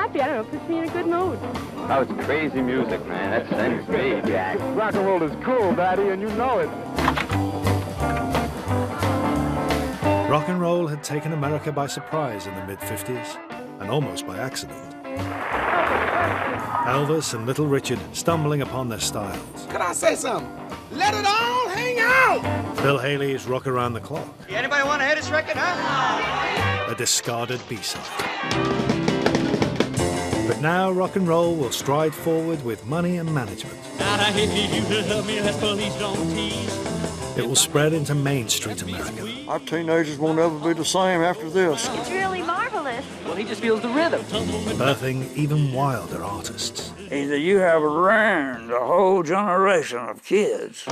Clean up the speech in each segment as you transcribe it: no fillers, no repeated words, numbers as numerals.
happy. I don't know, it puts me in a good mood. Oh, it's crazy music, man. That sends me, Jack. Rock and roll is cool, Daddy, and you know it. Rock and roll had taken America by surprise in the mid-50s, and almost by accident. Elvis and Little Richard stumbling upon their styles. Could I say something? Let it all hang out! Bill Haley's Rock Around the Clock. Anybody want to hear this record, huh? A discarded B-side. But now rock and roll will stride forward with money and management. It will spread into Main Street America. Our teenagers won't ever be the same after this. It's really marvelous. Well, he just feels the rhythm. Birthing even wilder artists. Either you have ruined a whole generation of kids.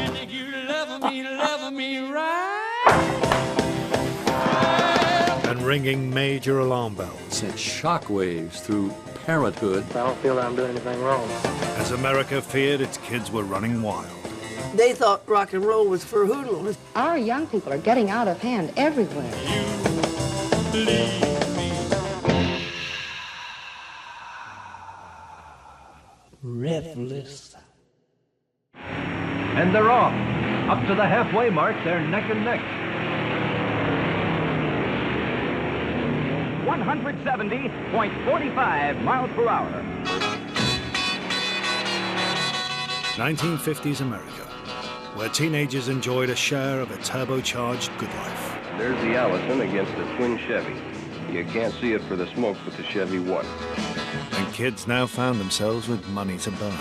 And ringing major alarm bells. Sent shockwaves through parenthood. I don't feel that I'm doing anything wrong. As America feared its kids were running wild. They thought rock and roll was for hoodlums. Our young people are getting out of hand everywhere. Breathless. And they're off. Up to the halfway mark, they're neck and neck. 170.45 miles per hour. 1950s America, where teenagers enjoyed a share of a turbocharged good life. There's the Allison against the twin Chevy. You can't see it for the smoke, but the Chevy won. And kids now found themselves with money to burn.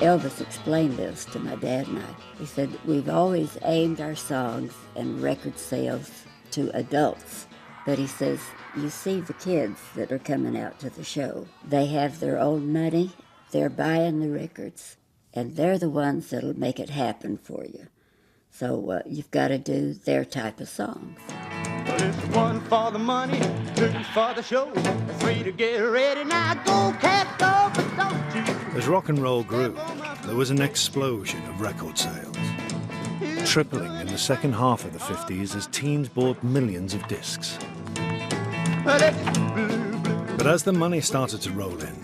Elvis explained this to my dad and I. He said, we've always aimed our songs and record sales to adults. But he says, you see the kids that are coming out to the show. They have their own money, they're buying the records, and they're the ones that'll make it happen for you. So you've got to do their type of songs. Well, it's one for the money, two for the show, three to get ready. Now go, cat, go, but don't you. As rock and roll grew, there was an explosion of record sales, tripling in the second half of the 50s as teens bought millions of discs. But as the money started to roll in,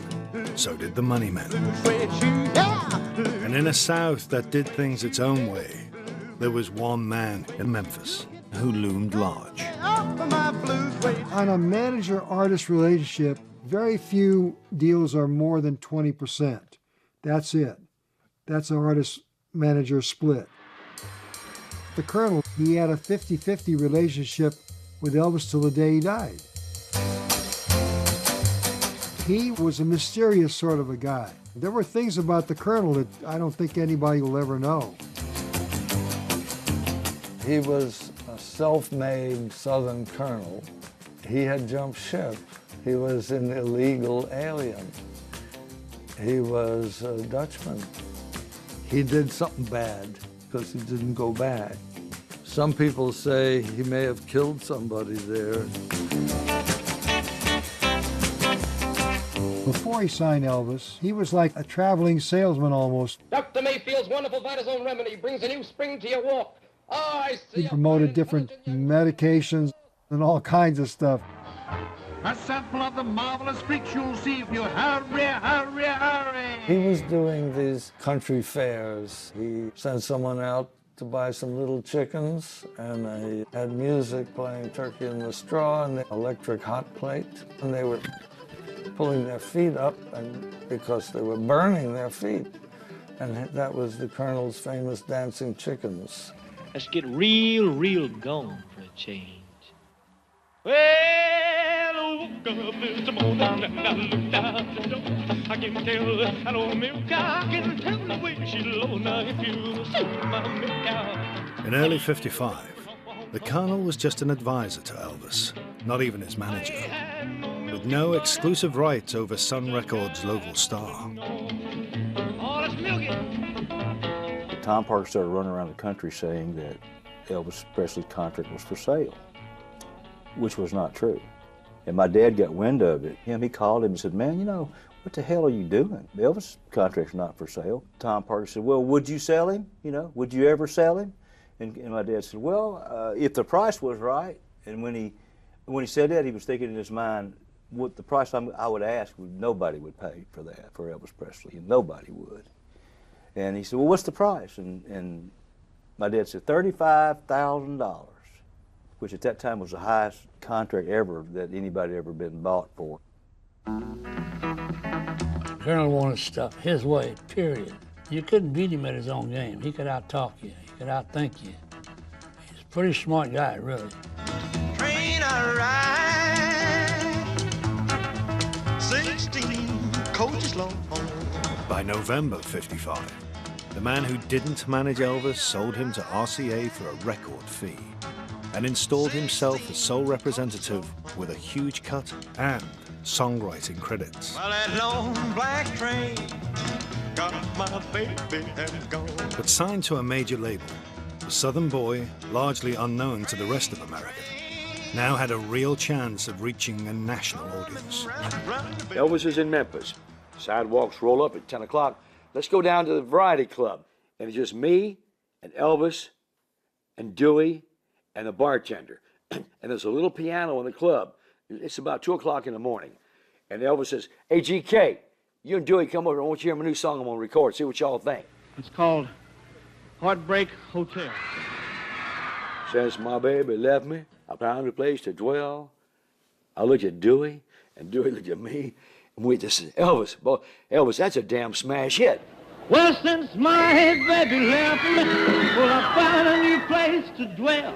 so did the money men. And in a South that did things its own way, there was one man in Memphis who loomed large. On a manager-artist relationship, very few deals are more than 20%. That's it. That's an artist-manager split. The Colonel, he had a 50-50 relationship with Elvis till the day he died. He was a mysterious sort of a guy. There were things about the Colonel that I don't think anybody will ever know. He was a self-made Southern colonel. He had jumped ship. He was an illegal alien. He was a Dutchman. He did something bad because he didn't go back. Some people say he may have killed somebody there. Before he signed Elvis, he was like a traveling salesman almost. Dr. Mayfield's wonderful Vitazoan remedy brings a new spring to your walk. Oh, I see. He promoted different medications and all kinds of stuff. A sample of the marvelous freaks you'll see if you hurry, hurry, hurry. He was doing these country fairs. He sent someone out to buy some little chickens, and they had music playing Turkey in the Straw and the electric hot plate, and they were pulling their feet up and because they were burning their feet. And that was the Colonel's famous dancing chickens. Let's get real gone for a change. Well, I woke up this morning and I looked out the door. I can tell an old milk cow, I can tell the way she low. Now if you see my milk cow. In early 55, the Colonel was just an advisor to Elvis, not even his manager, with no exclusive rights over Sun Records' local star. Tom Parker started running around the country saying that Elvis Presley's contract was for sale, which was not true. And my dad got wind of it. He called him and said, man, you know, what the hell are you doing? The Elvis contract's not for sale. Tom Parker said, well, would you sell him? You know, would you ever sell him? And my dad said, well, if the price was right. And when he When he said that, he was thinking in his mind, what the price I would ask, nobody would pay for that, for Elvis Presley. Nobody would. And he said, well, what's the price? And my dad said, $35,000, which at that time was the highest contract ever that anybody ever been bought for. Colonel wanted stuff his way, period. You couldn't beat him at his own game. He could out-talk you. He could out-think you. He's a pretty smart guy, really. Train I ride, 16 coaches long. By November '55, the man who didn't manage Elvis sold him to RCA for a record fee and installed himself as sole representative with a huge cut and songwriting credits. Well, that long black train got my baby and gone. But signed to a major label, the Southern boy, largely unknown to the rest of America, now had a real chance of reaching a national audience. Elvis is in Memphis. Sidewalks roll up at 10 o'clock. Let's go down to the Variety Club. And it's just me and Elvis and Dewey and the bartender. And there's a little piano in the club. It's about 2 o'clock in the morning. And Elvis says, hey, GK, you and Dewey come over. I want you to hear my new song I'm going to record. See what y'all think. It's called Heartbreak Hotel. Since my baby left me, I found a place to dwell. I looked at Dewey, and Dewey looked at me. And we just said, Elvis, boy, Elvis, that's a damn smash hit. Well, since my baby left me, well, I found a new place to dwell.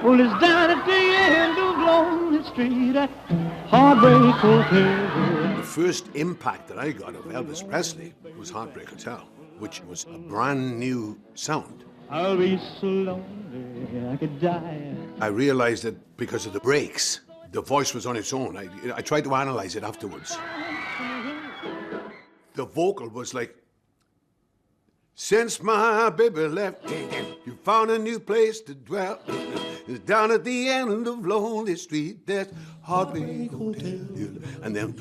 Well, it's down at the end of Lonely Street at Heartbreak Hotel. The first impact that I got of Elvis Presley was Heartbreak Hotel, which was a brand new sound. I'll be so lonely I could die. I realized that because of the breaks, the voice was on its own. I tried to analyze it afterwards. The vocal was like, since my baby left, you found a new place to dwell. It's down at the end of Lonely Street, there's Heartbreak Hotel. And then,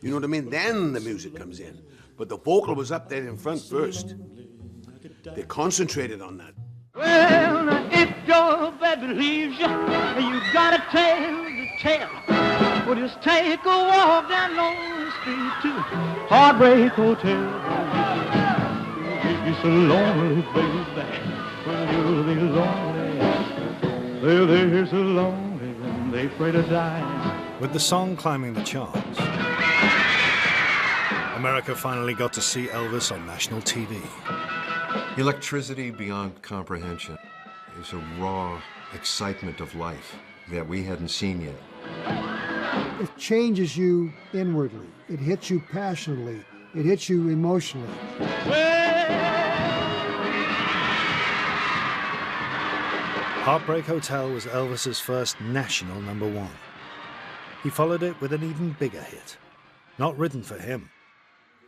you know what I mean? Then the music comes in. But the vocal was up there in front first. They concentrated on that. Well, if your baby leaves you, you got a tale to tell. Well, just take a walk down Lonely Street to Heartbreak Hotel. You'll be so lonely, baby, well, you'll be lonely. Well, they're so lonely, and they're afraid of dying. With the song climbing the charts, America finally got to see Elvis on national TV. Electricity beyond comprehension is a raw excitement of life that we hadn't seen yet. It changes you inwardly. It hits you passionately. It hits you emotionally. Heartbreak Hotel was Elvis's first national #1. He followed it with an even bigger hit, not written for him,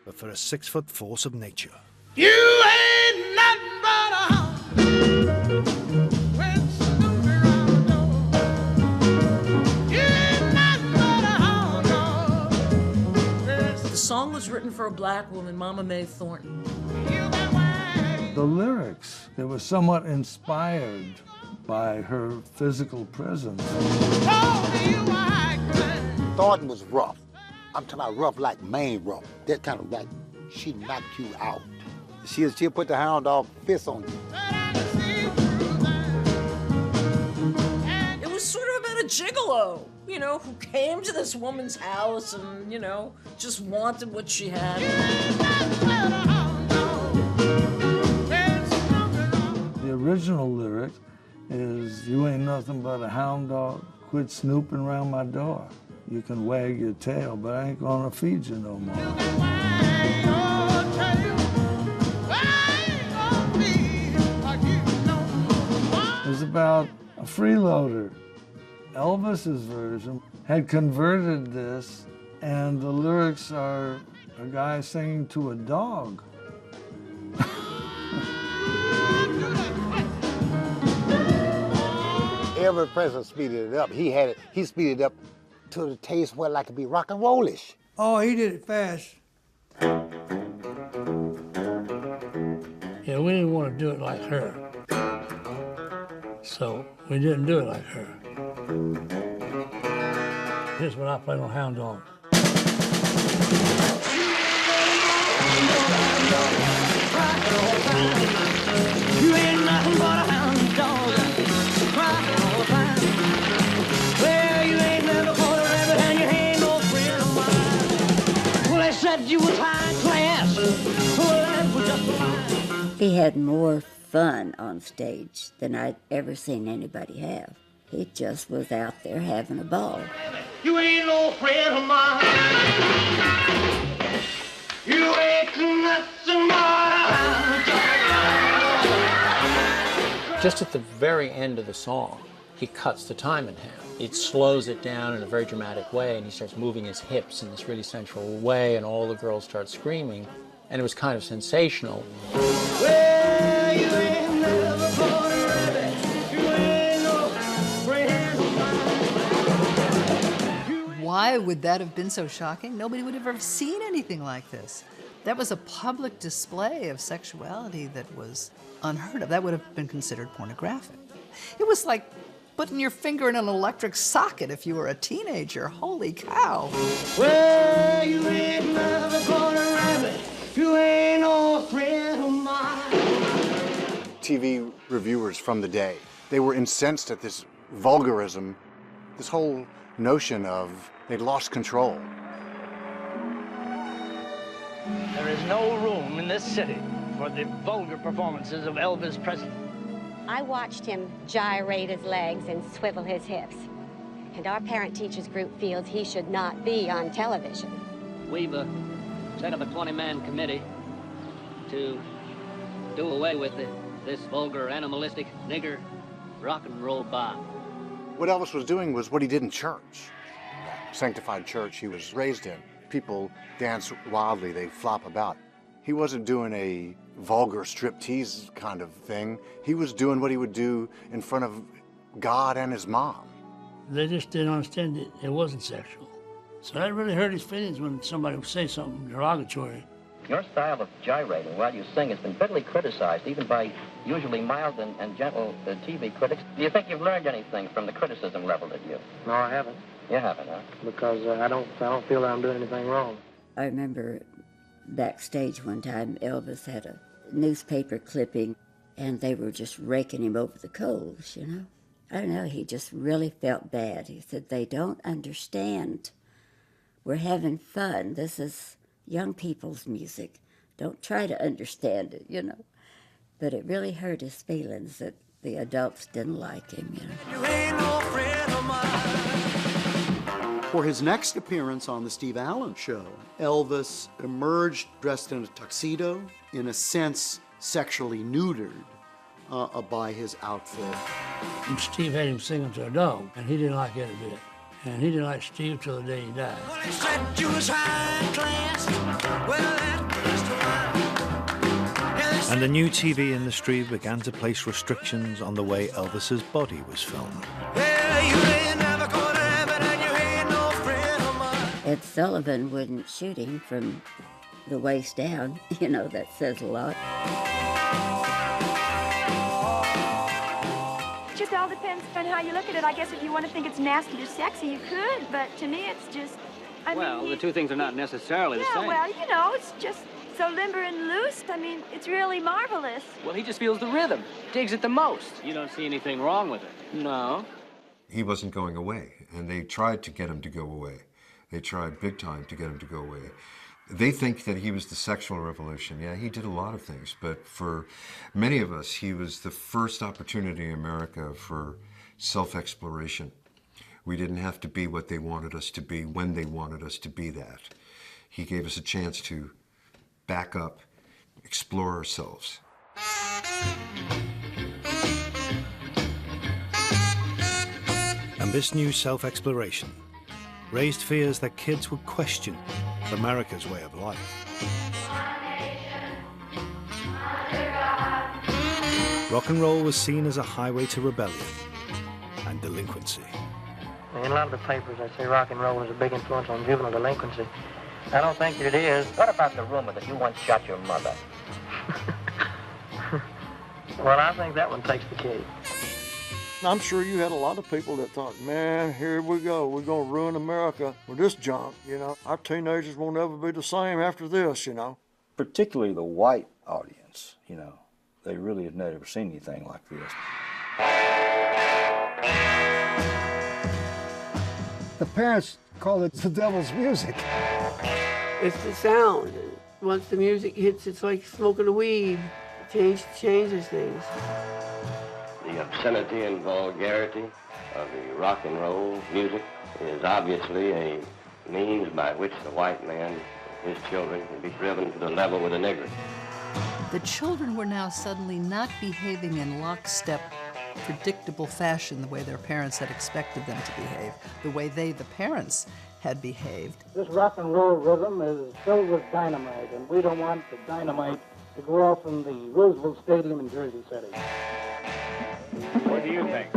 but for a 6-foot force of nature. You ain't nothing but a hound. The song was written for a black woman, Mama Mae Thornton. The lyrics, they were somewhat inspired by her physical presence. Thornton was rough. I'm talking about rough like Maine rough. That kind of like, she'd knock you out. She'll put the hound dog fist on you. It was sort of about a gigolo, you know, who came to this woman's house and, you know, just wanted what she had. The original lyric is, you ain't nothing but a hound dog, quit snooping around my door. You can wag your tail, but I ain't gonna feed you no more. It's about a freeloader. Elvis's version had converted this, and the lyrics are a guy singing to a dog. Every president speeded it up. He speeded it up to the taste where like it be rock and rollish. Oh, he did it fast. Yeah, we didn't want to do it like her. So We didn't do it like her. Here's what I played on Hound Dog. You ain't nothing but a hound dog, crying all the time. Well, you ain't never caught a rabbit and you ain't no friend of mine. Well, they said you was high class. Well, that was just a lie. He had more fun on stage than I'd ever seen anybody have. He just was out there having a ball. You ain't no friend of mine. You ain't nothing but a hound dog. Just at the very end of the song, he cuts the time in half. It slows it down in a very dramatic way, and he starts moving his hips in this really sensual way, and all the girls start screaming, and it was kind of sensational. Well, you ain't never caught a rabbit. You ain't no friend of mine. Why would that have been so shocking? Nobody would have ever seen anything like this. That was a public display of sexuality that was unheard of. That would have been considered pornographic. It was like putting your finger in an electric socket if you were a teenager. Holy cow. Well, you ain't never caught a rabbit. You ain't no friend of mine. TV reviewers from the day, they were incensed at this vulgarism, this whole notion of they'd lost control. There is no room in this city for the vulgar performances of Elvis Presley. I watched him gyrate his legs and swivel his hips. And our parent-teachers group feels he should not be on television. We've set up a 20-man committee to do away with this vulgar, animalistic, nigger rock and roll bar. What Elvis was doing was what he did in church, sanctified church he was raised in. People dance wildly, they flop about. He wasn't doing a vulgar striptease kind of thing. He was doing what he would do in front of God and his mom. They just didn't understand it. It wasn't sexual. So that really hurt his feelings when somebody would say something derogatory. Your style of gyrating while you sing has been bitterly criticized, even by usually mild and gentle TV critics. Do you think you've learned anything from the criticism leveled at you? No, I haven't. You haven't, huh? Because I don't feel that I'm doing anything wrong. I remember backstage one time, Elvis had a newspaper clipping, and they were just raking him over the coals, you know. I don't know, he just really felt bad. He said, they don't understand. We're having fun. This is young people's music. Don't try to understand it, you know. But it really hurt his feelings that the adults didn't like him, you know. You ain't no friend of mine. For his next appearance on The Steve Allen Show, Elvis emerged dressed in a tuxedo, in a sense sexually neutered by his outfit. And Steve had him singing to a dog, and he didn't like it a bit. And he didn't like Steve till the day he died. Well, they said you was high class. Well, that's And the new TV industry began to place restrictions on the way Elvis's body was filmed. Ed Sullivan wouldn't shoot him from the waist down. You know, that says a lot. It just all depends on how you look at it. I guess if you want to think it's nasty or sexy, you could, but to me it's just, I mean, The two things are not necessarily the yeah, same. well, you know, it's just so limber and loose. I mean, it's really marvelous. Well, he just feels the rhythm, digs it the most. You don't see anything wrong with it. No. He wasn't going away, and they tried to get him to go away. They tried big time to get him to go away. They think that he was the sexual revolution. Yeah, he did a lot of things, but for many of us, he was the first opportunity in America for self-exploration. We didn't have to be what they wanted us to be when they wanted us to be that. He gave us a chance to back up, explore ourselves. And this new self-exploration raised fears that kids would question America's way of life. Rock and roll was seen as a highway to rebellion and delinquency. In a lot of the papers, they say rock and roll is a big influence on juvenile delinquency. I don't think that it is. What about the rumor that you once shot your mother? Well, I think that one takes the cake. I'm sure you had a lot of people that thought, man, here we go. We're going to ruin America with this junk, you know. Our teenagers won't ever be the same after this, you know. Particularly the white audience, you know. They really had never seen anything like this. The parents called it the devil's music. It's the sound. Once the music hits, it's like smoking a weed. It changes things. The obscenity and vulgarity of the rock and roll music is obviously a means by which the white man, his children, can be driven to the level with a nigger. The children were now suddenly not behaving in lockstep, predictable fashion the way their parents had expected them to behave, the way they, the parents, had behaved. This rock and roll rhythm is filled with dynamite, and we don't want the dynamite to go off in the Roosevelt Stadium in Jersey City. What do you think?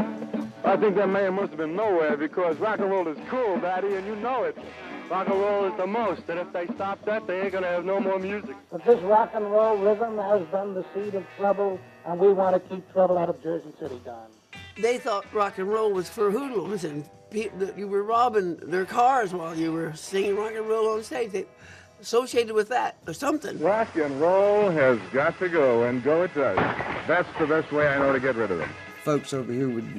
I think that man must have been nowhere because rock and roll is cool, Daddy, and you know it. Rock and roll is the most, and if they stop that, they ain't gonna have no more music. But this rock and roll rhythm has been the seed of trouble, and we want to keep trouble out of Jersey City, Don. They thought rock and roll was for hoodlums and that you were robbing their cars while you were singing rock and roll on stage. They associated with that or something. Rock and roll has got to go, and go it does. That's the best way I know to get rid of them. Folks over here would,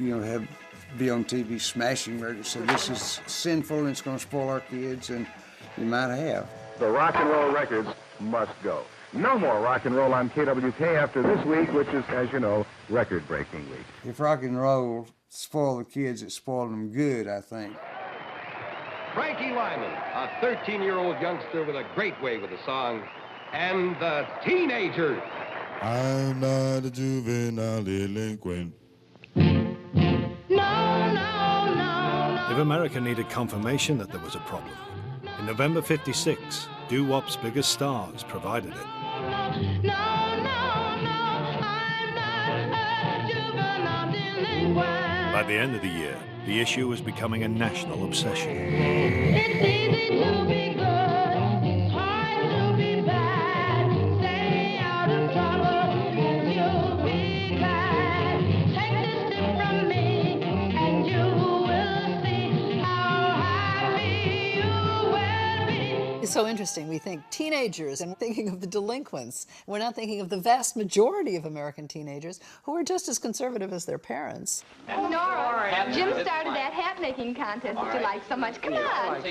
be on TV smashing records, so this is sinful and it's going to spoil our kids, and you might have. The rock and roll records must go. No more rock and roll on KWK after this week, which is, as you know, record-breaking week. If rock and roll spoiled the kids, it spoiled them good, I think. Frankie Lyman, a 13-year-old youngster with a great way with the song, and the Teenagers. I'm not a juvenile delinquent. If America needed confirmation that there was a problem, in November '56, doo-wop's biggest stars provided it. By the end of the year, the issue was becoming a national obsession. It's easy to be good, it's hard to be bad. Stay out of trouble and you'll be glad. Take this tip from me and you will see how happy you will be. It's so interesting. We think teenagers and thinking of the delinquents. We're not thinking of the vast majority of American teenagers who are just as conservative as their parents. Nora, Jim started that hat-making contest that you like so much. Come on. In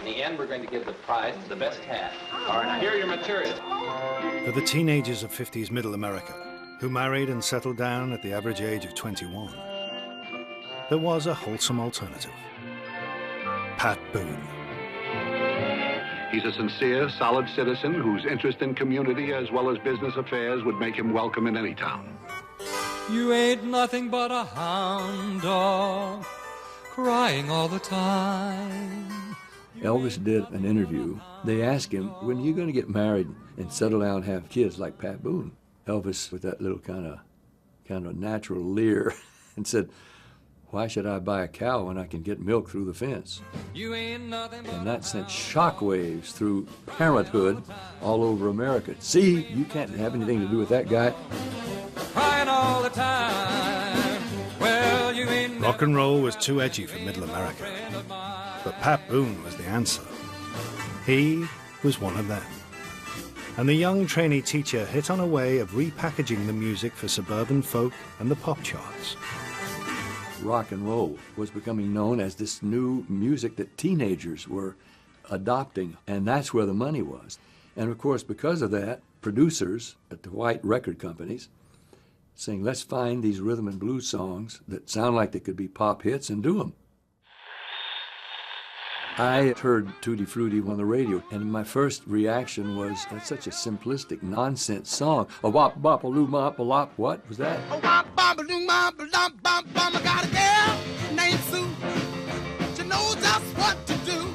the end, we're going to give the prize to the best hat. All right, now here are your materials. For the teenagers of 50s Middle America, who married and settled down at the average age of 21, there was a wholesome alternative. Pat Boone. He's a sincere, solid citizen whose interest in community as well as business affairs would make him welcome in any town. You ain't nothing but a hound dog, crying all the time. Elvis did an interview. They asked him, when are you going to get married and settle down and have kids like Pat Boone? Elvis, with that little kind of natural leer, and said, why should I buy a cow when I can get milk through the fence? You ain't nothing but and that sent shockwaves through parenthood all over America. See, you can't have anything to do with that guy. Crying all the time. Well, you ain't Rock and roll was too edgy for Middle America, but Pat Boone was the answer. He was one of them. And the young trainee teacher hit on a way of repackaging the music for suburban folk and the pop charts. Rock and roll was becoming known as this new music that teenagers were adopting, and that's where the money was. And of course, because of that, producers at the white record companies saying, let's find these rhythm and blues songs that sound like they could be pop hits and do them. I heard Tutti Frutti on the radio, and my first reaction was, that's such a simplistic, nonsense song. A wop bop a loo mop a lop. What was that? A wop bop a loo mop a lop bop bop. I got a girl named Sue. She knows just what to do.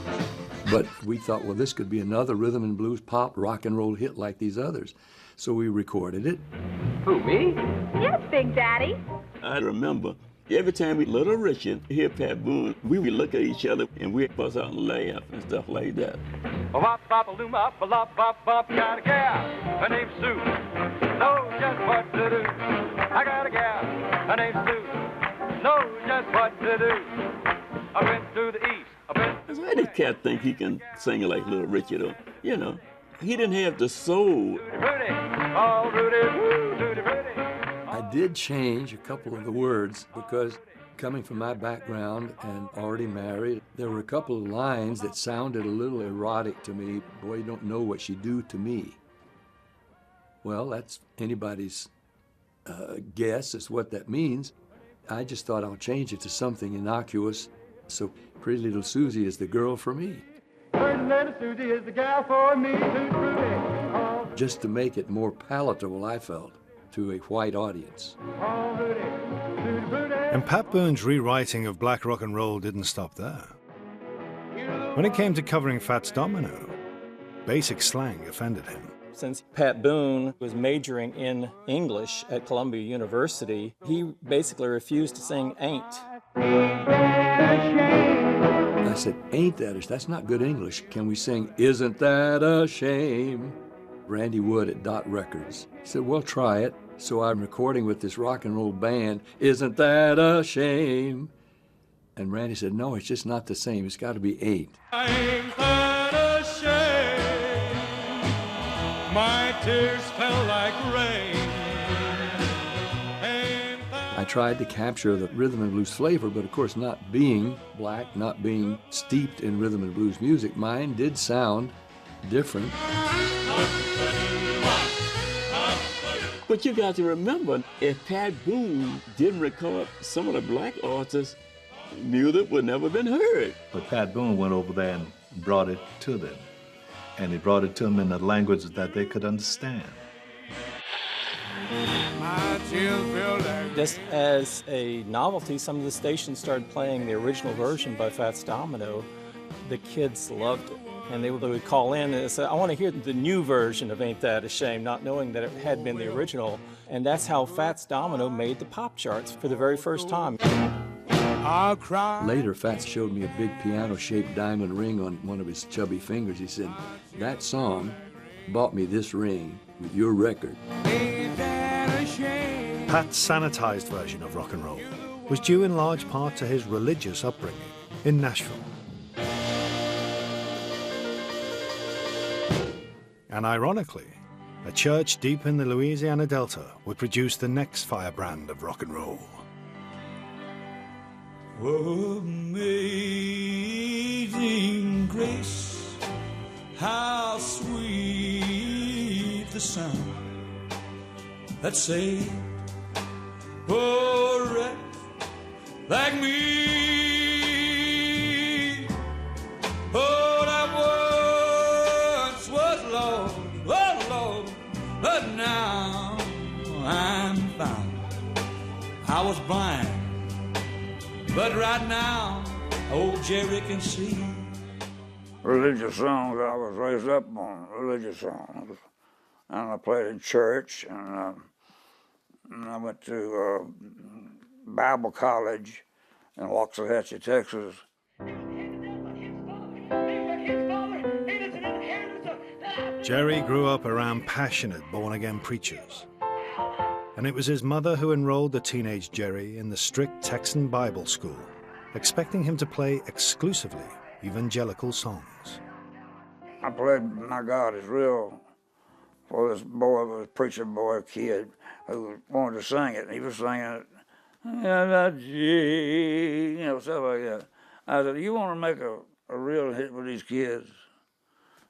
But we thought, well, this could be another rhythm and blues pop rock and roll hit like these others. So we recorded it. Who, me? Yes, Big Daddy. I remember every time we Little Richard hear Pat Boone, we would look at each other and we'd bust out and laugh and stuff like that. A wop bop a loom up a lop bop bop. Got a gal, her name's Sue. Knows just what to do. I got a gal, her name's Sue. knows just what to do. I went to the east. That's why this cat think he can sing like Little Richard, or, you know. He didn't have the soul. I did change a couple of the words because coming from my background and already married, there were a couple of lines that sounded a little erotic to me. Boy, you don't know what you do to me. Well, that's anybody's guess as what that means. I just thought I'll change it to something innocuous. So Pretty Little Susie is the girl for me. Pretty Little Susie is the gal for me. Just to make it more palatable, I felt, to a white audience. And Pat Boone's rewriting of black rock and roll didn't stop there. When it came to covering Fats Domino, basic slang offended him. Since Pat Boone was majoring in English at Columbia University, he basically refused to sing ain't. I said, ain't that that's not good English. Can we sing Isn't That a Shame? Randy Wood at Dot Records. He said, well, try it. So I'm recording with this rock and roll band, Isn't That a Shame? And Randy said, no, it's just not the same. It's got to be ain't. Ain't that a shame? My tears fell like rain. I tried to capture the rhythm and blues flavor, but of course, not being black, not being steeped in rhythm and blues music, mine did sound different. But you got to remember, if Pat Boone didn't record some of the black artists, music would never been heard. But Pat Boone went over there and brought it to them. And he brought it to them in a language that they could understand. Just as a novelty, some of the stations started playing the original version by Fats Domino. The kids loved it. And they would call in and say, I want to hear the new version of Ain't That a Shame, not knowing that it had been the original. And that's how Fats Domino made the pop charts for the very first time. Later, Fats showed me a big piano-shaped diamond ring on one of his chubby fingers. He said, that song bought me this ring with your record. Pat's sanitized version of rock and roll was due in large part to his religious upbringing in Nashville. And ironically, a church deep in the Louisiana Delta would produce the next firebrand of rock and roll. Oh, amazing grace, how sweet the sound that saved a wretch like me. Oh, that once was lost, oh Lord, but now I'm found. I was blind, but right now, old Jerry can see. Religious songs, I was raised up on religious songs. And I played in church, and I went to Bible college in Waxahachie, Texas. Jerry grew up around passionate born-again preachers. And it was his mother who enrolled the teenage Jerry in the strict Texan Bible school, expecting him to play exclusively evangelical songs. I played My God Is Real for this boy, this preacher boy, kid, who wanted to sing it. He was singing it, you know, stuff like that. I said, you want to make a real hit with these kids?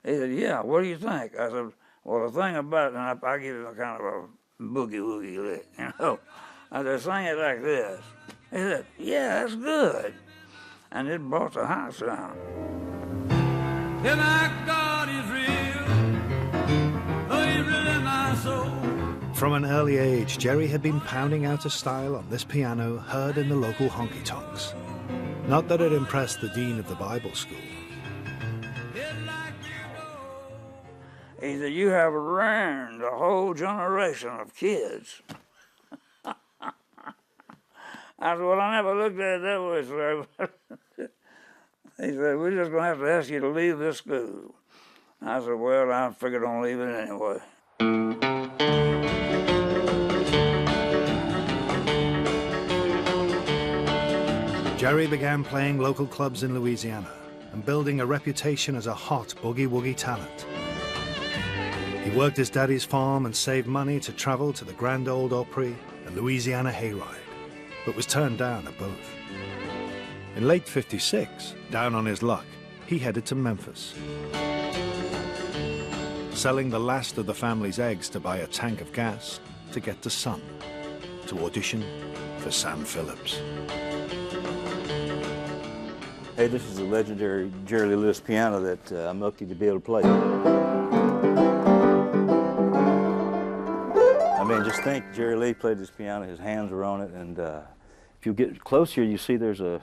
He said, yeah, what do you think? I said, well, the thing about it, and I give it a kind of a boogie-woogie lick, you know. I said, sing it like this. He said, yeah, that's good. And it brought the house down. Yeah, my God is real. Oh, he's really my soul. From an early age, Jerry had been pounding out a style on this piano heard in the local honky-tonks. Not that it impressed the dean of the Bible school. He said, you have ruined a whole generation of kids. I said, well, I never looked at it that way, sir. He said, we're just going to have to ask you to leave this school. I said, well, I figured on leaving it anyway. Jerry began playing local clubs in Louisiana and building a reputation as a hot boogie-woogie talent. He worked his daddy's farm and saved money to travel to the Grand Ole Opry and Louisiana Hayride, but was turned down at both. In late '56, down on his luck, he headed to Memphis, selling the last of the family's eggs to buy a tank of gas to get to Sun, to audition for Sam Phillips. Hey, this is the legendary Jerry Lee Lewis piano that I'm lucky to be able to play. I mean, just think, Jerry Lee played this piano, his hands were on it, and if you get close here, you see there's a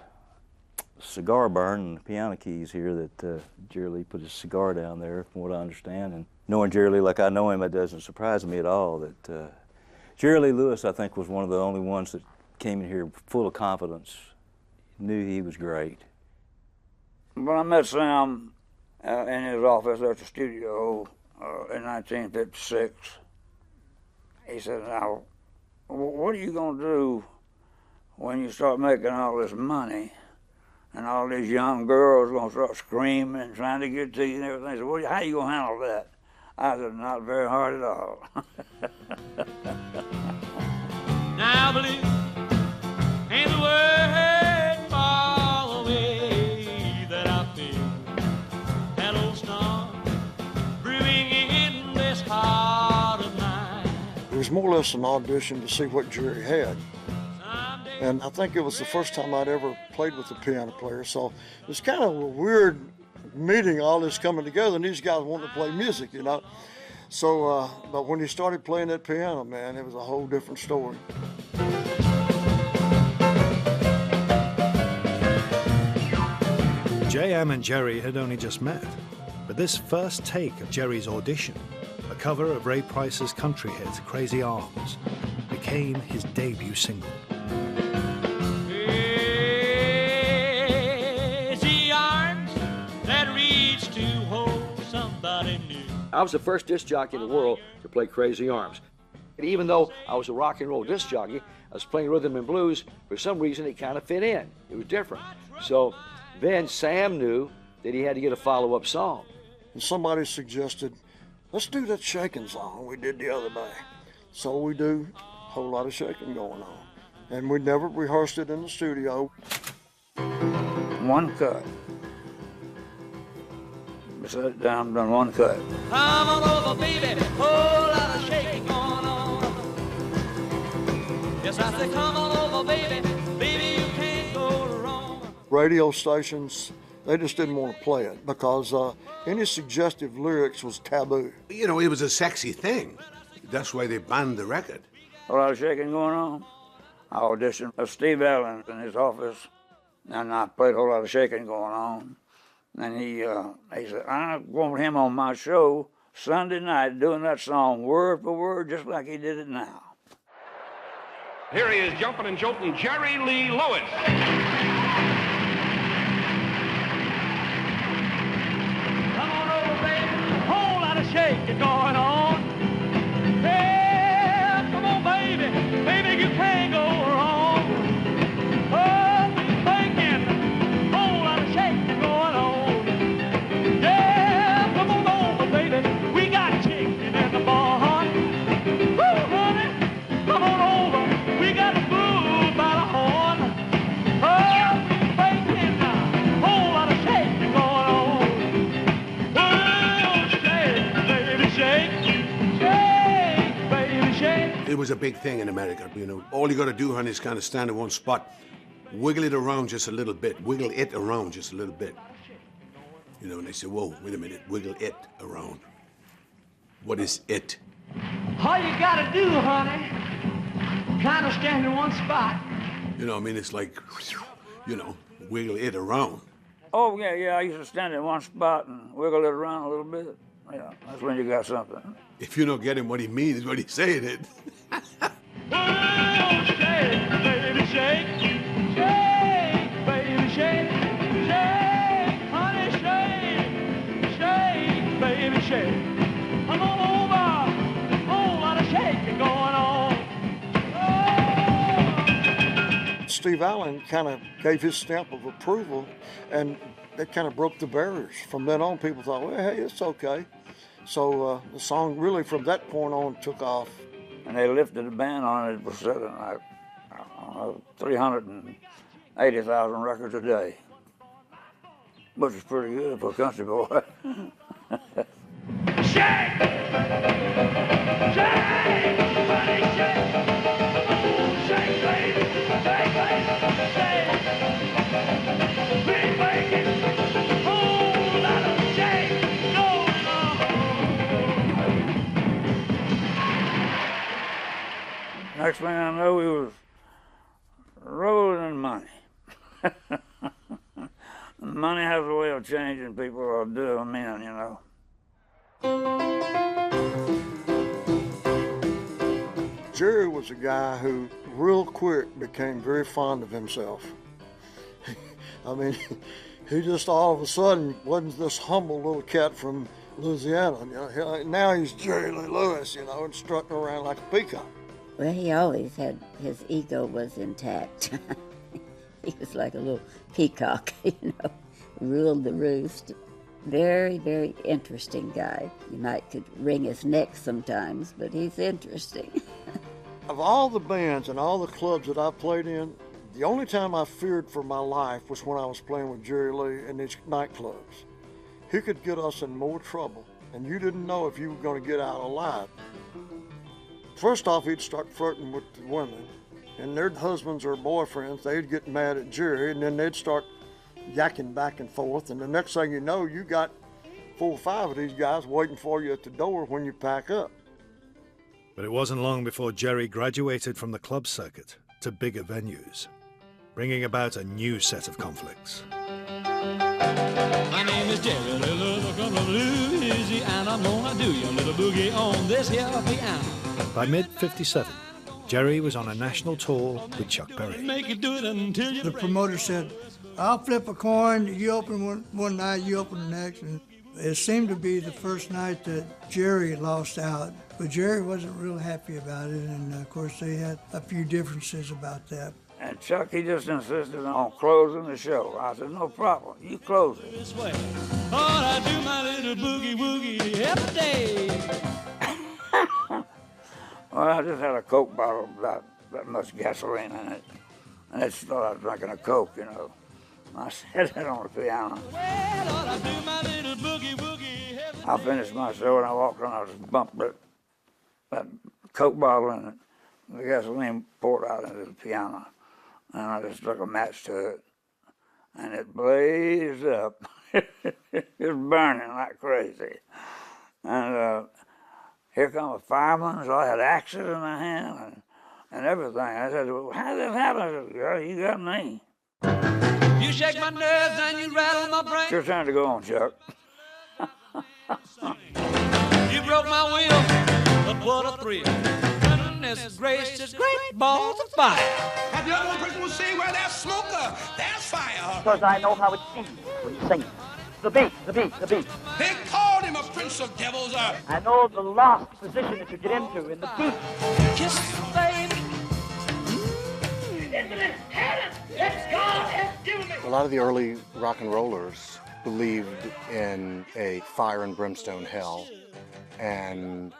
cigar burn in the piano keys here that Jerry Lee put his cigar down there, from what I understand. And knowing Jerry Lee like I know him, it doesn't surprise me at all that Jerry Lee Lewis, I think, was one of the only ones that came in here full of confidence, knew he was great. When I met Sam in his office at the studio in 1956, he said, "Now, what are you going to do when you start making all this money and all these young girls are going to start screaming and trying to get to you and everything?" He said, "Well, how are you going to handle that?" I said, "Not very hard at all." Now I believe in the word far away that I feel that old storm brewing in this heart of mine. It was more or less an audition to see what Jerry had. And I think it was the first time I'd ever played with a piano player, so it was kind of a weird meeting, all this coming together, and these guys wanting to play music, you know. So, but when he started playing that piano, man, it was a whole different story. J.M. and Jerry had only just met, but this first take of Jerry's audition, a cover of Ray Price's country hit, Crazy Arms, became his debut single. Crazy arms that reach to hold somebody new. I was the first disc jockey in the world to play Crazy Arms. And even though I was a rock and roll disc jockey, I was playing rhythm and blues. For some reason, it kind of fit in. It was different. So then Sam knew that he had to get a follow-up song. And somebody suggested, let's do that shaking song we did the other day. So we do a whole lot of shaking going on. And we never rehearsed it in the studio. One cut. We sat down, done one cut. Come on over, baby, whole lot of shaking going on. Yes, I said, come on over, baby, baby, you can't go wrong. Radio stations, they just didn't want to play it because any suggestive lyrics was taboo. You know, it was a sexy thing. That's why they banned the record. A lot of shaking going on. I auditioned for Steve Allen in his office, and I played a whole lot of shaking going on. And he said, "I want him on my show Sunday night doing that song word for word just like he did it now." Here he is, jumping and jolting, Jerry Lee Lewis. Come on over, baby, whole lot of shaking going on. Yeah, come on, baby, baby, you can't go wrong. Oh, thinking, whole lot of shaking going on. Yeah, come on over, baby, we got chicken in the barn. Woo, honey, come on over, we got food by the horn. Oh, thinking, whole lot of shaking going on. Oh, shake, baby, shake, shake, baby, shake. It was a big thing in America, you know. All you got to do, honey, is kind of stand in one spot, wiggle it around just a little bit, wiggle it around just a little bit. You know, and they say, whoa, wait a minute, wiggle it around. What is it? All you gotta do, honey, kind of stand in one spot. You know, I mean, it's like, you know, wiggle it around. Oh, yeah, I used to stand in one spot and wiggle it around a little bit. Yeah, that's when you got something. If you're not getting what he means, what he's saying it. Oh, shake, baby, shake, shake, baby, shake, shake, honey, shake, shake, baby, shake. Come on over, whole lot of shaking going on. Steve Allen kind of gave his stamp of approval, and it kind of broke the barriers. From then on, people thought, well, hey, it's okay. So the song really from that point on took off. And they lifted the band on it. It was selling like 380,000 records a day, which is pretty good for a country boy. Shake! Shake! Honey, shake! Shake, baby! Shake, baby! Shake! Big bacon! Whole lot of shake going on! Next thing I know, we was rolling in money. Money has a way of changing people or doing men, you know. Jerry was a guy who real quick became very fond of himself. I mean, he just all of a sudden wasn't this humble little cat from Louisiana. You know, now he's Jerry Lee Lewis, you know, and strutting around like a peacock. Well, he always had, his ego was intact. He was like a little peacock, you know, ruled the roost. Very, very interesting guy. You might could wring his neck sometimes, but he's interesting. Of all the bands and all the clubs that I played in, the only time I feared for my life was when I was playing with Jerry Lee in these nightclubs. He could get us in more trouble, and you didn't know if you were going to get out alive. First off, he'd start flirting with the women, and their husbands or boyfriends, they'd get mad at Jerry, and then they'd start yakking back and forth, and the next thing you know, you got 4 or 5 of these guys waiting for you at the door when you pack up. But it wasn't long before Jerry graduated from the club circuit to bigger venues, bringing about a new set of conflicts. My name is Jerry Lee Lewis from Louisiana. I'm gonna do your little boogie on this here piano. By mid-57, Jerry was on a national tour with Chuck Berry. Make you do it until you The promoter said, I'll flip a coin, you open one night, you open the next. And it seemed to be the first night that Jerry lost out, but Jerry wasn't real happy about it, and of course they had a few differences about that. And Chuck, he just insisted on closing the show. I said, no problem, you close it. this way. Oh, I do my little boogie woogie every day. Well, I just had a Coke bottle without that much gasoline in it. And they thought I was drinking a Coke, you know. I said that on the piano. I finished my show and I walked around, I just bumped that Coke bottle and the gasoline poured out into the piano. And I just struck a match to it. And it blazed up. It was burning like crazy. And here come a fireman, so I had axes in my hand and everything. I said, well, how did this happen? I said, girl, you got me. You shake my nerves and you rattle my brain. It's your turn to go on, Chuck. You broke my will, but what a thrill. Goodness gracious, great balls of fire. Have you heard one person will say, well, there's smoke, there's fire? Because I know how it seems when you sing it. The beat, the beat, the beat. They called him a prince of devils. I know the lost position that you get into in the beat. Kiss, baby. A lot of the early rock and rollers believed in a fire and brimstone hell and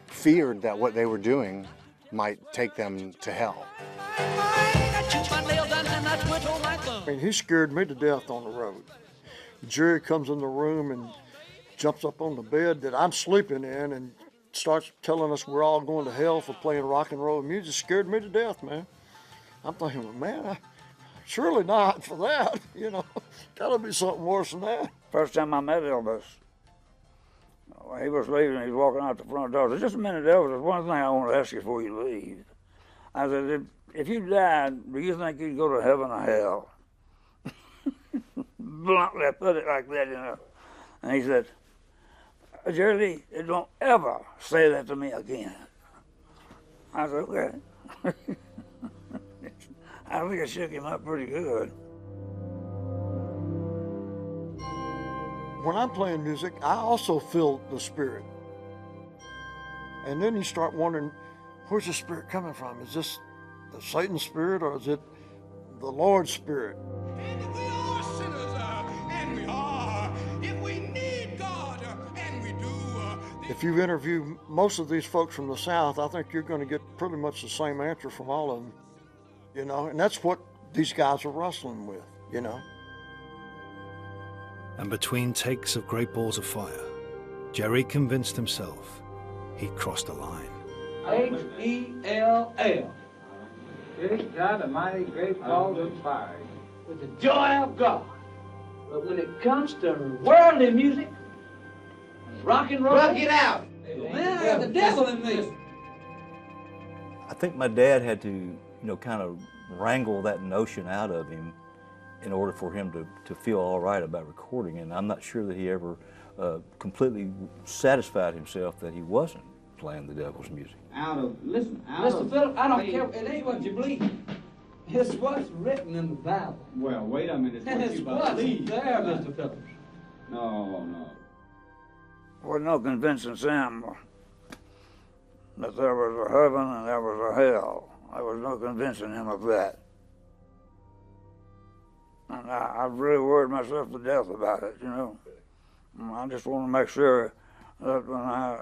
feared that what they were doing might take them to hell. I mean, he scared me to death on the road. Jerry comes in the room and jumps up on the bed that I'm sleeping in and starts telling us we're all going to hell for playing rock and roll music. Scared me to death, man. I'm thinking, well, man, surely not for that. You know, gotta be something worse than that. First time I met Elvis, he was leaving, he was walking out the front door. I said, just a minute, Elvis, there's one thing I want to ask you before you leave. I said, if you died, do you think you'd go to heaven or hell? Bluntly, I put it like that, you know. And he said, Jerry Lee, don't ever say that to me again. I said, okay. I think I shook him up pretty good. When I'm playing music, I also feel the spirit. And then you start wondering, where's the spirit coming from? Is this the Satan spirit or is it the Lord's Spirit. If you interview most of these folks from the South, I think you're going to get pretty much the same answer from all of them, you know, and that's what these guys are wrestling with, you know. And between takes of Great Balls of Fire, Jerry convinced himself he'd crossed a line. H-E-L-L. It's got a mighty great balls of fire with the joy of God. But when it comes to worldly music, rock and roll, Well, get out. Man, I got the devil in me. I think my dad had to, you know, kind of wrangle that notion out of him in order for him to feel all right about recording. And I'm not sure that he ever completely satisfied himself that he wasn't playing the devil's music. Listen, Mr. Phillips, I don't care. It ain't what you believe. It's what's written in the Bible. Well, wait a minute. It's what's there, Mr. Phillips. No. Wasn't no convincing Sam that there was a heaven and there was a hell. There was no convincing him of that. And I really worried myself to death about it, you know. I just want to make sure that when I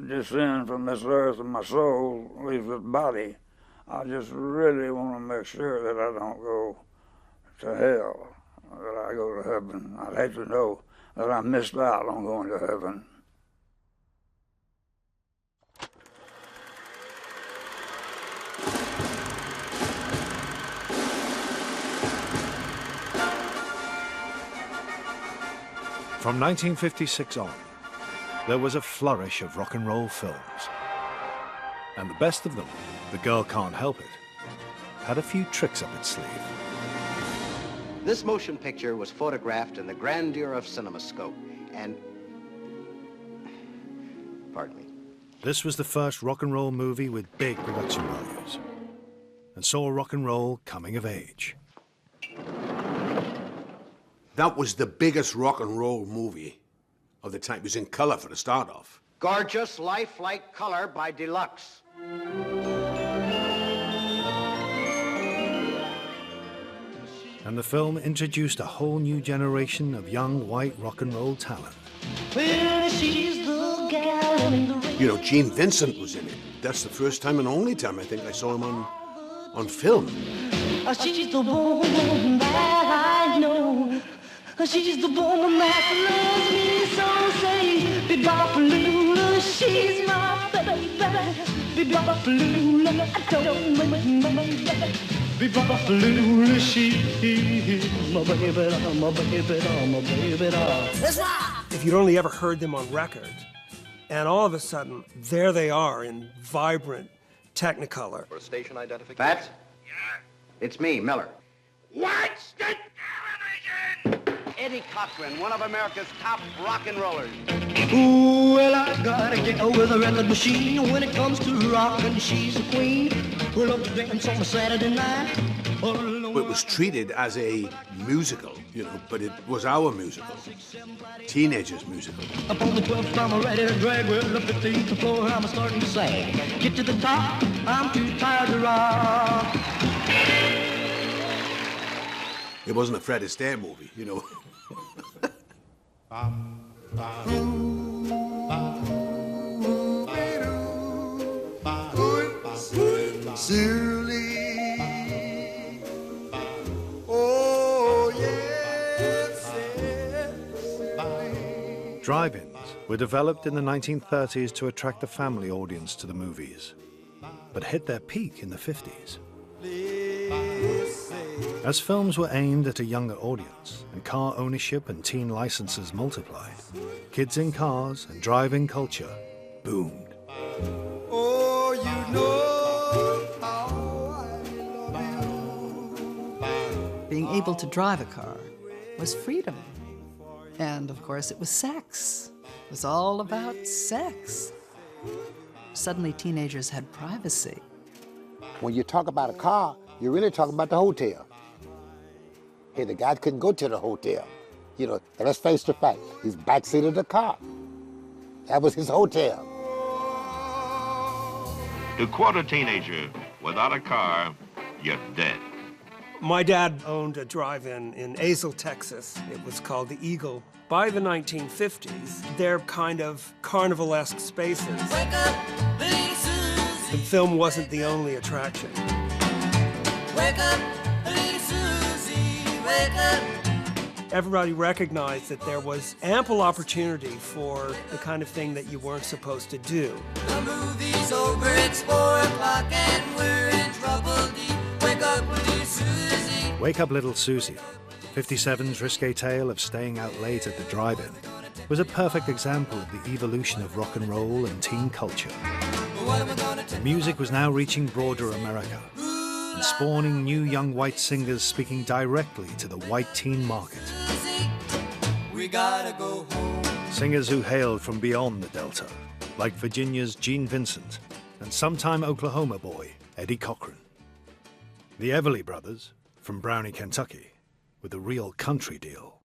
descend from this earth and my soul leaves this body, I just really want to make sure that I don't go to hell, that I go to heaven. I'd hate to know that I missed out on going to heaven. From 1956 on, there was a flourish of rock and roll films. And the best of them, The Girl Can't Help It, had a few tricks up its sleeve. This motion picture was photographed in the grandeur of CinemaScope, and... Pardon me. This was the first rock and roll movie with big production values, and saw rock and roll coming of age. That was the biggest rock and roll movie of the time. It was in color for the start off. Gorgeous lifelike color by Deluxe. And the film introduced a whole new generation of young white rock and roll talent. You know, Gene Vincent was in it. That's the first time and only time I think I saw him on film. She's the woman that I know. She's the woman that loves me so. Say, Bebopalula, she's my baby. Bebopalula, I don't mind my baby. Bebopalula, she's my baby, my baby, my baby. That's right. If you'd only ever heard them on record, and all of a sudden, there they are in vibrant Technicolor. For station identification. Pat? Yeah? It's me, Miller. What's the television? Eddie Cochran, one of America's top rock and rollers. Ooh, well, I gotta get over the record machine. When it comes to rockin', she's a queen. We'll love to dance on a Saturday night. It was treated as a musical, you know, but it was our musical. Teenagers' musical. Up on the 12th, I'm ready to drag. Well, up the 15th floor, I'm starting to sag. Get to the top, I'm too tired to rock. It wasn't a Fred Astaire movie, you know. Drive-ins were developed in the 1930s to attract the family audience to the movies, but hit their peak in the 50s. As films were aimed at a younger audience and car ownership and teen licenses multiplied, kids in cars and driving culture boomed. Oh, you know how I love you. Being able to drive a car was freedom. And of course, it was sex. It was all about sex. Suddenly, teenagers had privacy. When you talk about a car, you're really talking about the hotel. Hey, the guy couldn't go to the hotel. You know, let's face the fact. He's backseat of the car. That was his hotel. To quote a teenager, without a car, you're dead. My dad owned a drive-in in Azle, Texas. It was called the Eagle. By the 1950s, they're kind of carnivalesque spaces. Wake up, little Susie. The film wasn't the only attraction. Wake up, little Susie. Wake up. Everybody recognized that there was ample opportunity for the kind of thing that you weren't supposed to do. The movie's over, it's 4 o'clock and we're in trouble deep. Wake up, little Susie. Wake Up Little Susie, 57's risque tale of staying out late at the drive-in, was a perfect example of the evolution of rock and roll and teen culture. The music was now reaching broader America and spawning new young white singers speaking directly to the white teen market. We gotta go home. Singers who hailed from beyond the Delta, like Virginia's Gene Vincent and sometime Oklahoma boy Eddie Cochran. The Everly Brothers, from Brownie, Kentucky, with a real country deal.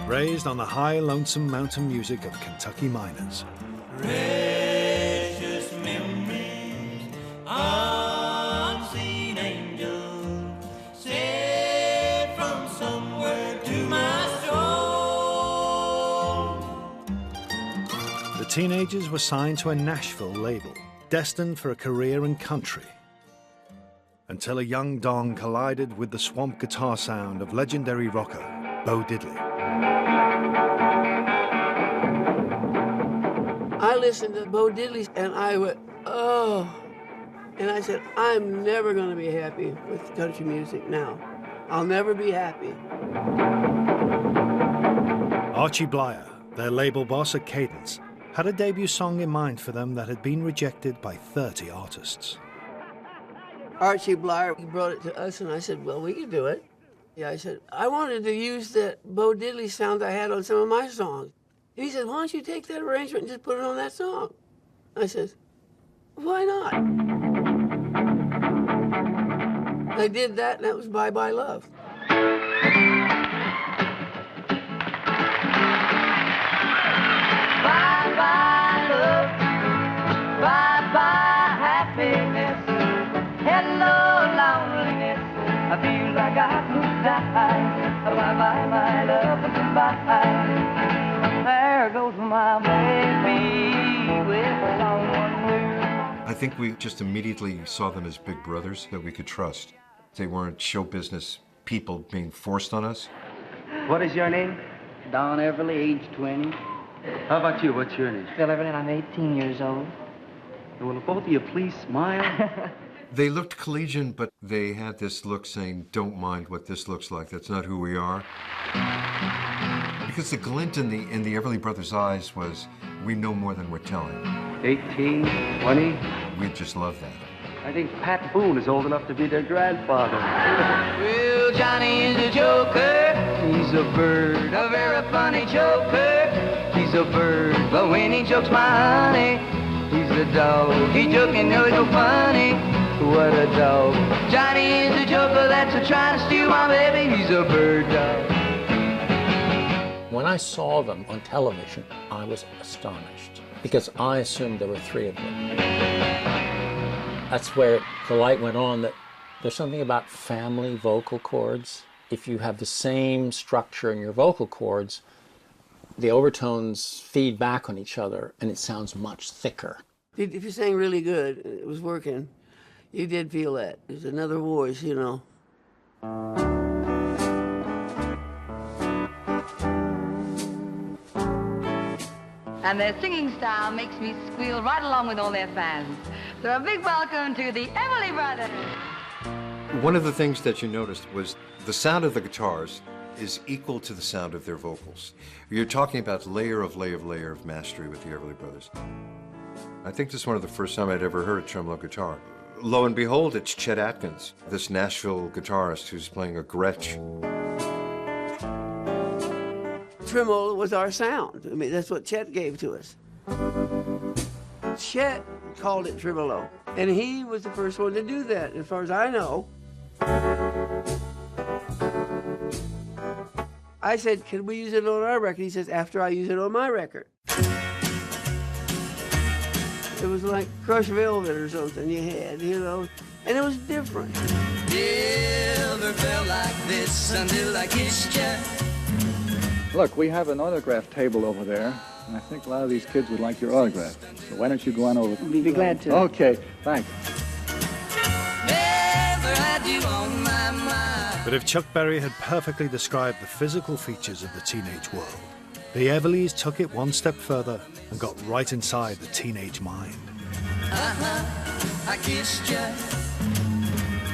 Raised on the high, lonesome mountain music of Kentucky miners. Precious memories, unseen angel, said from somewhere to my soul. The teenagers were signed to a Nashville label, destined for a career in country, until a young Don collided with the swamp guitar sound of legendary rocker Bo Diddley. I listened to Bo Diddley and I went, oh. And I said, I'm never going to be happy with country music now. I'll never be happy. Archie Blyer, their label boss at Cadence, had a debut song in mind for them that had been rejected by 30 artists. Archie Blyer, he brought it to us and I said, well, we can do it. Yeah, I said, I wanted to use that Bo Diddley sound I had on some of my songs. He said, why don't you take that arrangement and just put it on that song? I said, why not? I did that, and that was Bye Bye Love. Bye-bye love, bye-bye happiness, hello loneliness, I feel like I could die. Bye-bye my love, goodbye. There goes my baby with someone new. I think we just immediately saw them as big brothers that we could trust. They weren't show business people being forced on us. What is your name? Don Everly, age 20. How about you? What's your name? Phil Everly, and I'm 18 years old. Will both of you please smile? They looked collegian, but they had this look saying, don't mind what this looks like. That's not who we are. Because the glint in the Everly Brothers' eyes was, we know more than we're telling. 18, 20? We just love that. I think Pat Boone is old enough to be their grandfather. Well, Johnny is a joker. He's a bird, a very funny joker. He's a bird, but when he jokes my honey, he's a dog. He joking, no, so funny. What a dog. Johnny is a joker that's a trying to steal my baby. He's a bird dog. When I saw them on television, I was astonished because I assumed there were 3 of them. That's where the light went on that there's something about family vocal cords. If you have the same structure in your vocal cords, the overtones feed back on each other and it sounds much thicker. If you sang really good, it was working, you did feel that. There's another voice, you know. And their singing style makes me squeal right along with all their fans. So a big welcome to the Everly Brothers. One of the things that you noticed was the sound of the guitars is equal to the sound of their vocals. You're talking about layer of mastery with the Everly Brothers. I think this is one of the first time I'd ever heard a tremolo guitar. Lo and behold, it's Chet Atkins, this Nashville guitarist who's playing a Gretsch. Tremolo was our sound. I mean, that's what Chet gave to us. Chet called it tremolo, and he was the first one to do that, as far as I know. I said, can we use it on our record? He says, after I use it on my record. It was like crushed velvet or something you had, you know. And it was different. Never felt like this until I kissed you. Look, we have an autograph table over there, and I think a lot of these kids would like your autograph. So why don't you go on over? Be glad to. Okay, thanks. Never had you on my mind. But if Chuck Berry had perfectly described the physical features of the teenage world, the Everlys took it one step further and got right inside the teenage mind. I kissed you.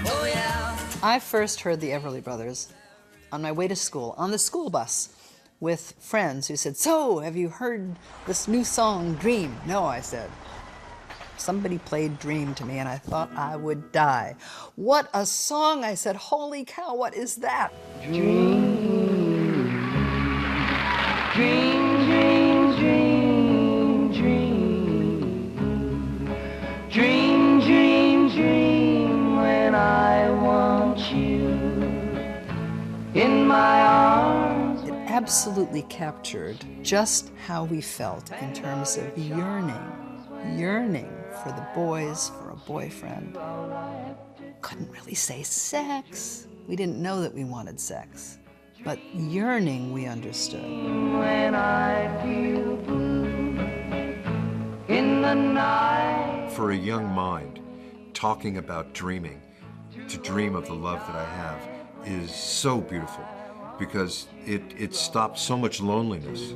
Oh yeah. I first heard the Everly Brothers on my way to school, on the school bus, with friends who said, "So, have you heard this new song, Dream?" "No," I said. Somebody played Dream to me, and I thought I would die. "What a song!" I said. "Holy cow, what is that?" Dream, dream, dream, dream, dream. Dream, dream, dream when I want you in my arms. It absolutely captured just how we felt in terms of yearning for the boys, for a boyfriend. Couldn't really say sex. We didn't know that we wanted sex. But yearning we understood. When I feel blue in the night. For a young mind, talking about dreaming, to dream of the love that I have, is so beautiful because it stops so much loneliness.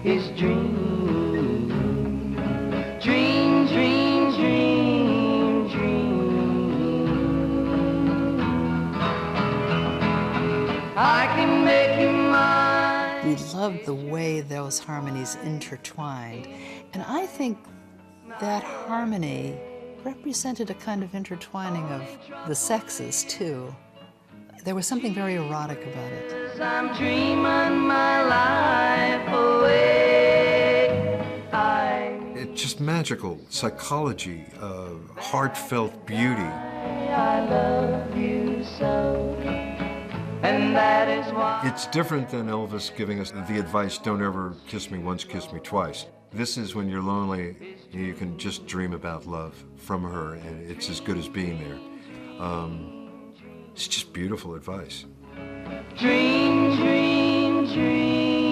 His dream, dream, dream, dream, dream. I can make him mine. We loved the way those harmonies intertwined. And I think that harmony represented a kind of intertwining of the sexes, too. There was something very erotic about it. I'm dreaming my life away. It's just magical psychology, heartfelt beauty. I love you so, and that is why. It's different than Elvis giving us the advice, don't ever kiss me once, kiss me twice. This is when you're lonely, you can just dream about love from her, and it's as good as being there. It's just beautiful advice. Dream, dream, dream,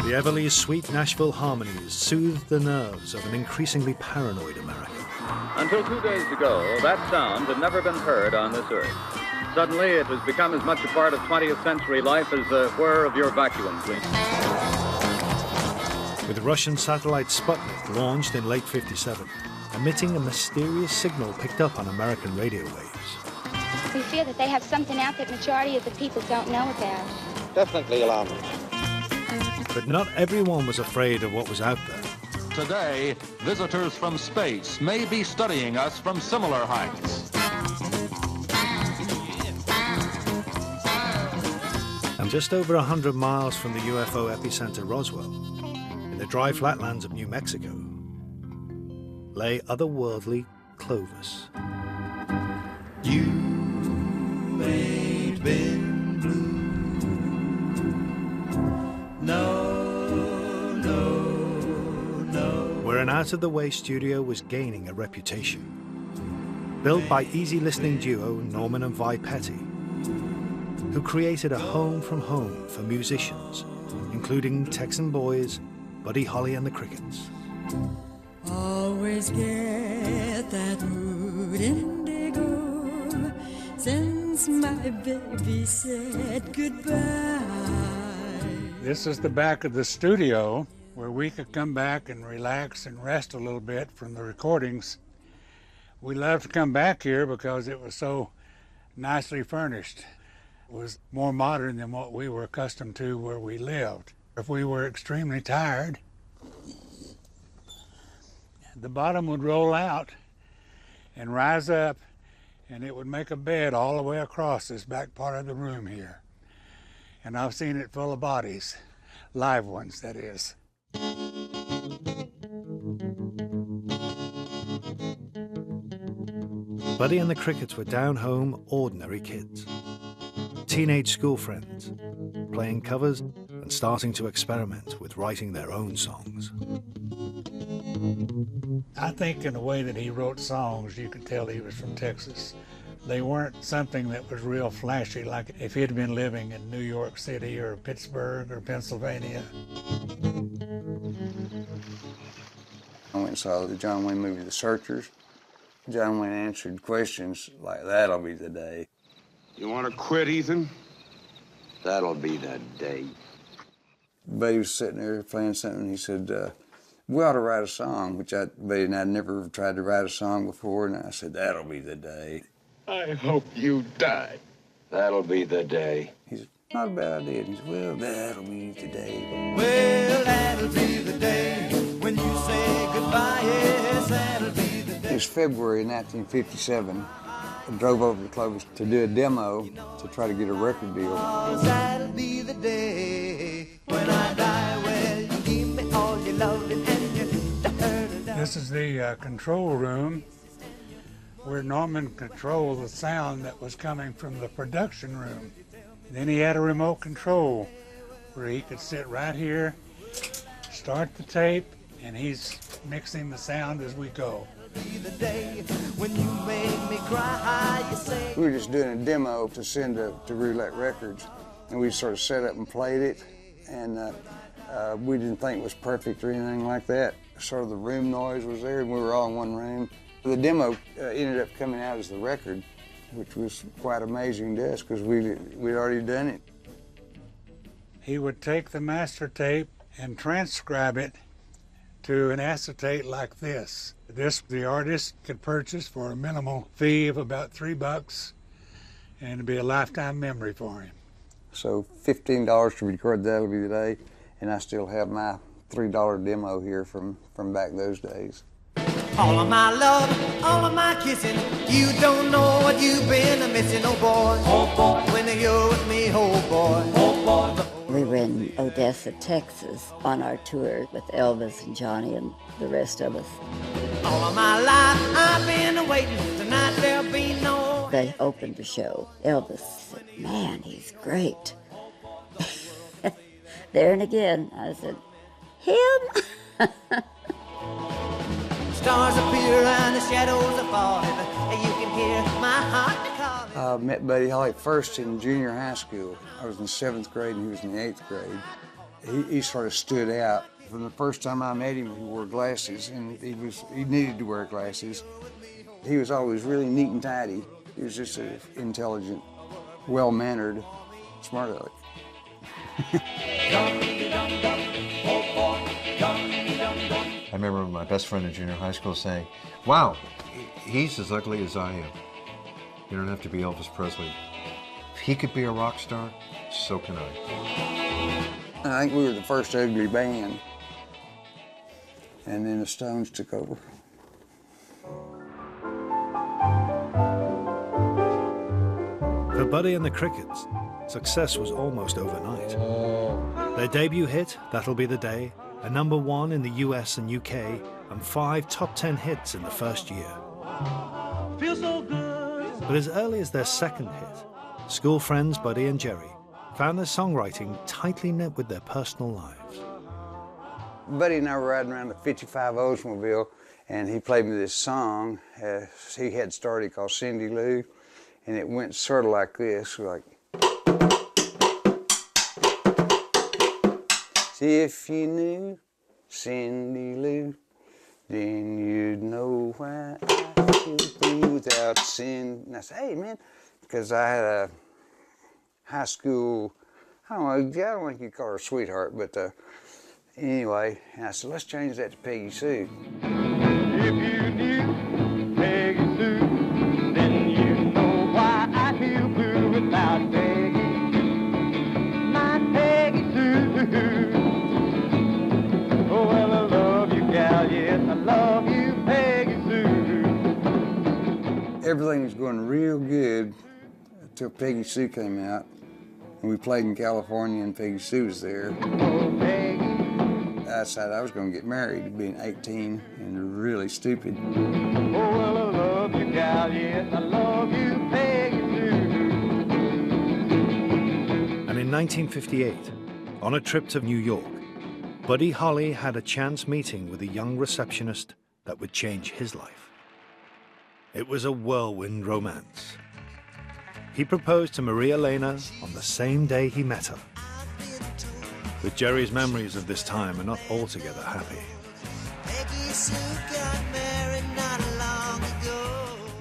The Everly's sweet Nashville harmonies soothed the nerves of an increasingly paranoid America. Until 2 days ago, that sound had never been heard on this earth. Suddenly, it has become as much a part of 20th century life as the whir of your vacuum cleaner. With Russian satellite Sputnik launched in late '57, emitting a mysterious signal picked up on American radio waves. We fear that they have something out that majority of the people don't know about. Definitely alarming. But not everyone was afraid of what was out there. Today, visitors from space may be studying us from similar heights. And just over 100 miles from the UFO epicenter Roswell, in the dry flatlands of New Mexico, lay otherworldly Clovis. You ain't been blue. No. Where an out-of-the-way studio was gaining a reputation. Built by easy-listening duo Norman and Vi Petty, who created a home from home for musicians, including Texan Boys, Buddy Holly and the Crickets. Always get that mood indigo since my baby said goodbye. This is the back of the studio where we could come back and relax and rest a little bit from the recordings. We loved to come back here because it was so nicely furnished. It was more modern than what we were accustomed to where we lived. If we were extremely tired, the bottom would roll out and rise up, and it would make a bed all the way across this back part of the room here. And I've seen it full of bodies, live ones, that is. Buddy and the Crickets were down home, ordinary kids. Teenage school friends, playing covers and starting to experiment with writing their own songs. I think in the way that he wrote songs, you could tell he was from Texas. They weren't something that was real flashy, like if he'd been living in New York City or Pittsburgh or Pennsylvania. I went and saw the John Wayne movie, The Searchers. John Wayne answered questions like, "That'll be the day." You want to quit, Ethan? That'll be the day. Buddy was sitting there playing something, and he said, "We ought to write a song," which Buddy and I'd never tried to write a song before, and I said, "That'll be the day." I hope you die. That'll be the day. He said, "Not a bad idea." And he said, "Well, that'll be the day." Well, that'll be the day when you say goodbye. Yes, that'll be the day. It was February 1957. I drove over to Clovis to do a demo to try to get a record deal. That'll be the day when I die. Well, you give me all your loving and your This is the control room where Norman controlled the sound that was coming from the production room. Then he had a remote control where he could sit right here, start the tape, and he's mixing the sound as we go. The day when you made me cry, you say. We were just doing a demo to send to Roulette Records, and we sort of set up and played it, and we didn't think it was perfect or anything like that. Sort of the room noise was there, and we were all in one room. The demo ended up coming out as the record, which was quite amazing to us because we'd already done it. He would take the master tape and transcribe it to an acetate like this. This the artist could purchase for a minimal fee of about $3, and it'd be a lifetime memory for him. So $15 to record That'll Be the Day, and I still have my $3 demo here from back those days. All of my love, all of my kissing, you don't know what you've been missing, oh boy. Oh boy. When you're with me, oh boy. Oh boy. We were in Odessa, Texas on our tour with Elvis and Johnny and the rest of us. All of my life I've been waiting, tonight there'll be no... They opened the show. Elvis said, "Man, he's great." There and again, I said, "Him?" Stars appear and the shadows are falling, and you can hear my heart calling. I met Buddy Holly first in junior high school. I was in 7th grade and he was in the 8th grade. He sort of stood out. From the first time I met him, he wore glasses, and he needed to wear glasses. He was always really neat and tidy. He was just an intelligent, well-mannered, smart aleck. I remember my best friend in junior high school saying, "Wow, he's as ugly as I am. You don't have to be Elvis Presley. If he could be a rock star, so can I." I think we were the first ugly band, and then the Stones took over. For Buddy and the Crickets, success was almost overnight. Their debut hit, That'll Be the Day, a #1 in the US and UK, and 5 top 10 hits in the first year. Feel so good. But as early as their second hit, school friends Buddy and Jerry found their songwriting tightly knit with their personal lives. Buddy and I were riding around the 55 Oldsmobile, and he played me this song he had started called Cindy Lou, and it went sort of like this, like, "If you knew Cindy Lou, then you'd know why I feel blue without sin." And I said, "Hey, man," because I had a high school, I don't think you'd call her a sweetheart, but anyway, and I said, "Let's change that to Peggy Sue." If you knew Peggy Sue, then you'd know why I feel blue without Peggy. My Peggy Sue. Oh, well, I love you, gal, yes, I love you, Peggy Sue. Everything was going real good until Peggy Sue came out, and we played in California, and Peggy Sue was there. Oh, Peggy. I decided I was going to get married, being 18 and really stupid. Oh, well, I love you, gal, yes, I love you, Peggy Sue. And in 1958, on a trip to New York, Buddy Holly had a chance meeting with a young receptionist that would change his life. It was a whirlwind romance. He proposed to Maria Elena on the same day he met her. But Jerry's memories of this time are not altogether happy.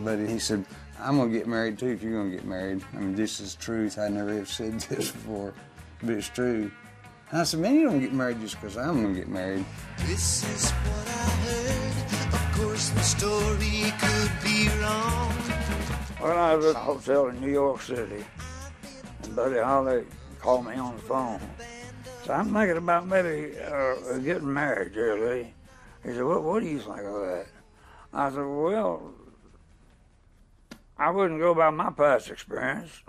But he said, I'm gonna get married too if you're gonna get married. I mean, this is truth. I never have said this before, but it's true. And I said, man, you don't get married just because I'm gonna get married. This is what I heard. Of course, the story could be wrong. Well, I was at a hotel in New York City, and Buddy Holly called me on the phone. So I'm thinking about maybe getting married, Jerry Lee. He said, what do you think of that? I said, well, I wouldn't go by my past experience.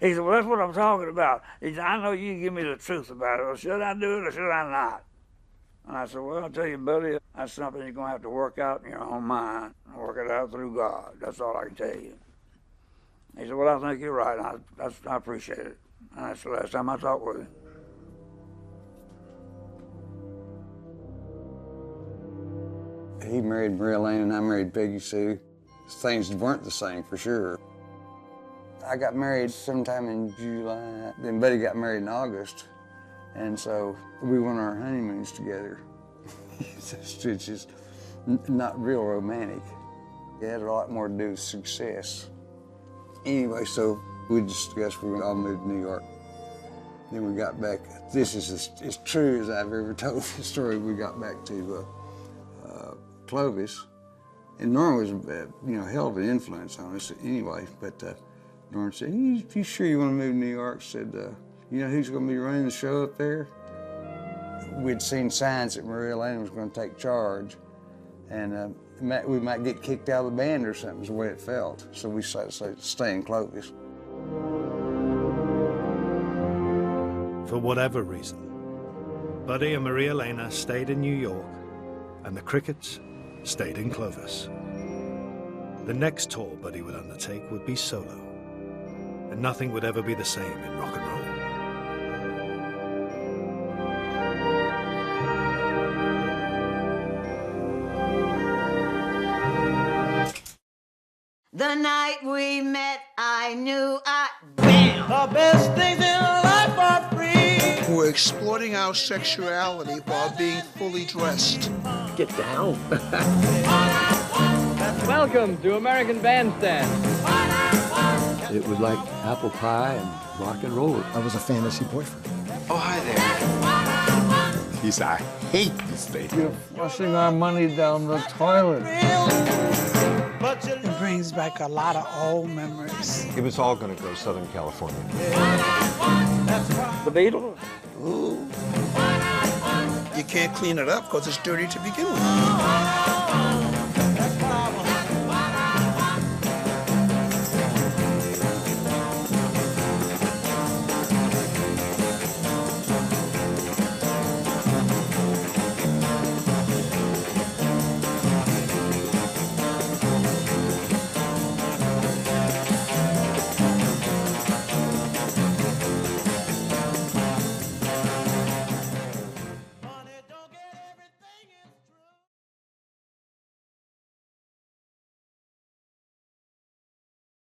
He said, well, that's what I'm talking about. He said, I know you can give me the truth about it. Well, should I do it or should I not? And I said, well, I'll tell you, buddy, that's something you're going to have to work out in your own mind and work it out through God. That's all I can tell you. He said, well, I think you're right. I appreciate it. And that's the last time I talked with him. He married Maria Lane and I married Peggy Sue. Things weren't the same for sure. I got married sometime in July. Then Buddy got married in August. And so we went on our honeymoons together. It's just not real romantic. It had a lot more to do with success. Anyway, so we discussed we were all moved to New York. Then we got back. This is as true as I've ever told the story. We got back to Clovis. And Norm was, hell of an influence on us anyway. But Norm said, you sure you want to move to New York? Said, you know who's going to be running the show up there? We'd seen signs that Maria Elena was going to take charge, and we might get kicked out of the band or something, is the way it felt. So we decided to stay in Clovis. For whatever reason, Buddy and Maria Elena stayed in New York, and the Crickets stayed in Clovis. The next tour Buddy would undertake would be solo, and nothing would ever be the same in rock and roll. The night we met, I knew bam! The best things in life are free. We're exploiting our sexuality while being fully dressed. Get down. Welcome to American Bandstand. It was like apple pie and rock and roll. I was a fantasy boyfriend. Oh, hi there. He said, I hate this thing. You're flushing our money down the toilet. It brings back a lot of old memories. It was all going to go Southern California. The Beatles? Ooh. You can't clean it up because it's dirty to begin with.